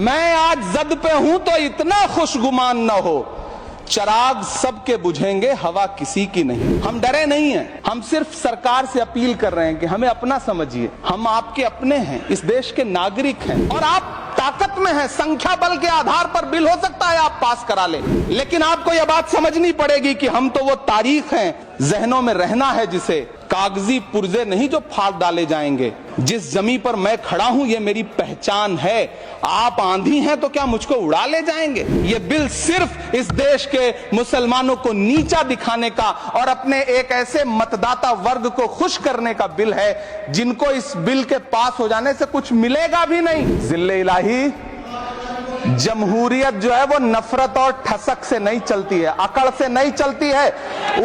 मैं आज जद पे हूं तो इतना खुशगुमान न हो, चराग सबके बुझेंगे हवा किसी की नहीं। हम डरे नहीं हैं, हम सिर्फ सरकार से अपील कर रहे हैं कि हमें अपना समझिए, हम आपके अपने हैं, इस देश के नागरिक हैं और आप ताकत में हैं। संख्या बल के आधार पर बिल हो सकता है आप पास करा ले, लेकिन आपको यह बात समझनी पड़ेगी कि हम तो वो तारीख हैं, जहनों में रहना है जिसे, कागजी पुर्जे नहीं जो फाड़ डाले जाएंगे। जिस जमीन पर मैं खड़ा हूं ये मेरी पहचान है। आप आंधी हैं तो क्या मुझको उड़ा ले जाएंगे? ये बिल सिर्फ इस देश के मुसलमानों को नीचा दिखाने का और अपने एक ऐसे मतदाता वर्ग को खुश करने का बिल है जिनको इस बिल के पास हो जाने से कुछ मिलेगा भी नहीं। जिल्ले इलाही, जमहूरियत जो है वो नफरत और ठसक से नहीं चलती है, अकड़ से नहीं चलती है,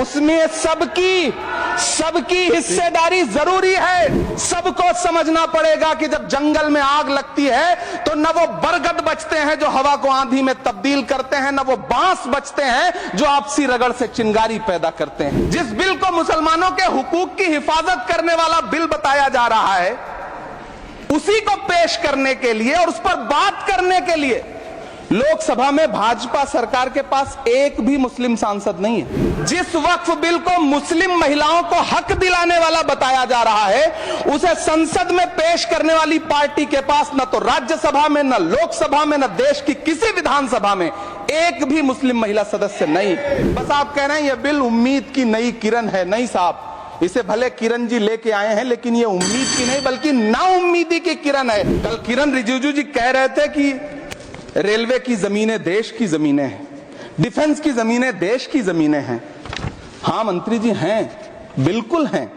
उसमें सबकी हिस्सेदारी जरूरी है। सबको समझना पड़ेगा कि जब जंगल में आग लगती है तो न वो बरगद बचते हैं जो हवा को आंधी में तब्दील करते हैं, न वो बांस बचते हैं जो आपसी रगड़ से चिंगारी पैदा करते हैं। जिस बिल को मुसलमानों के हुकूक की हिफाजत करने वाला बिल बताया जा रहा है, उसी को पेश करने के लिए और उस पर बात करने के लिए लोकसभा में भाजपा सरकार के पास एक भी मुस्लिम सांसद नहीं है। जिस वक्फ बिल को मुस्लिम महिलाओं को हक दिलाने वाला बताया जा रहा है, उसे संसद में पेश करने वाली पार्टी के पास न तो राज्यसभा में, न लोकसभा में, न देश की किसी विधानसभा में एक भी मुस्लिम महिला सदस्य नहीं। बस आप कह रहे हैं यह बिल उम्मीद की नई किरण है। नहीं साहब, इसे भले किरण जी लेके आए हैं, लेकिन ये उम्मीद की नहीं बल्कि नाउम्मीदी की किरण है। कल किरण रिजिजू जी कह रहे थे कि रेलवे की जमीनें देश की जमीनें हैं, डिफेंस की जमीनें देश की जमीनें हैं। हाँ मंत्री जी हैं, बिल्कुल हैं।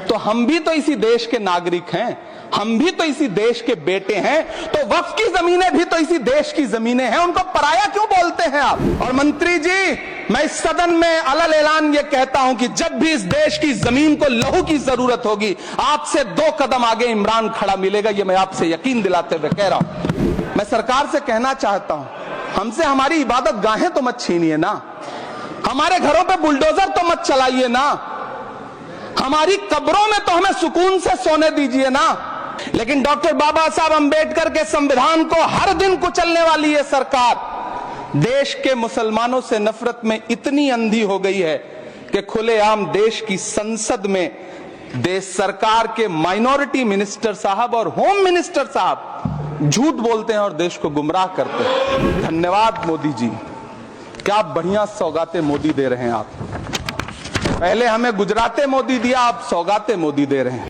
तो हम भी तो इसी देश के नागरिक हैं, हम भी तो इसी देश के बेटे हैं, तो वक्फ की जमीनें भी तो इसी देश की जमीनें हैं। उनको पराया क्यों बोलते हैं आप? और मंत्री जी, मैं इस सदन में अलल ऐलान ये कहता हूं कि जब भी इस देश की जमीन को लहू की जरूरत होगी, आपसे 2 कदम आगे इमरान खड़ा मिलेगा। ये मैं आपसे यकीन दिलाते हुए कह रहा हूं। मैं सरकार से कहना चाहता हूं, हमसे हमारी इबादत गाहें तो मत छीनिए ना, हमारे घरों पे बुलडोजर तो मत चलाइए ना, हमारी कब्रों में तो हमें सुकून से सोने दीजिए ना। लेकिन डॉक्टर बाबा साहब अंबेडकर के संविधान को हर दिन कुचलने वाली ये सरकार देश के मुसलमानों से नफरत में इतनी अंधी हो गई है कि खुलेआम देश की संसद में देश सरकार के माइनॉरिटी मिनिस्टर साहब और होम मिनिस्टर साहब झूठ बोलते हैं और देश को गुमराह करते हैं। धन्यवाद मोदी जी, क्या बढ़िया सौगातें मोदी दे रहे हैं आप। पहले हमें गुजराते मोदी दिया, आप सौगातें मोदी दे रहे हैं।